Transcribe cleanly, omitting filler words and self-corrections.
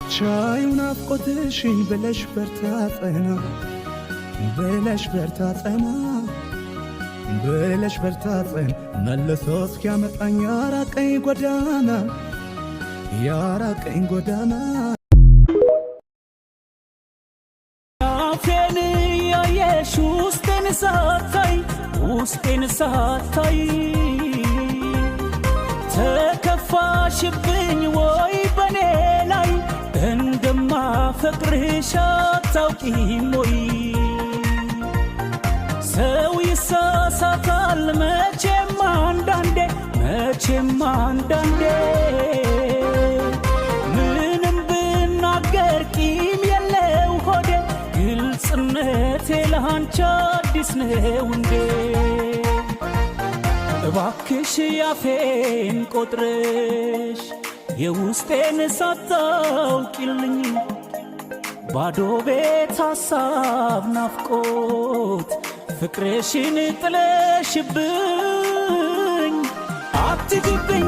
ቻዩ ናፍቆትሽን ብለሽ በርታ ጸና ብለሽ በርታ ጸና ብለሽ በርታ ጸና መልሶ እስኪያመጣኝ ያራቀኝ ጎዳና አፌን ያየሽ ውስጤን ሳታይ ተከፋሽብኝ ወይ በኔ ላይ እንደማፈቅርሽ አታውቂም ወይ? ሰው ይሳሳታል መቼም አንዳንዴ ምንም ብናገር ቂም የለው ሆዴ ግልጽነቴ ለአንቺ አዲስ ነው እንዴ? እባክሽ ያፌን ቆጥረሽ የውስጤን ሳታውቂልኝ ባዶ ቤት ሐሳብ ናፍቆት ፍቅርሽን ጥለሽብኝ አትጅብኝ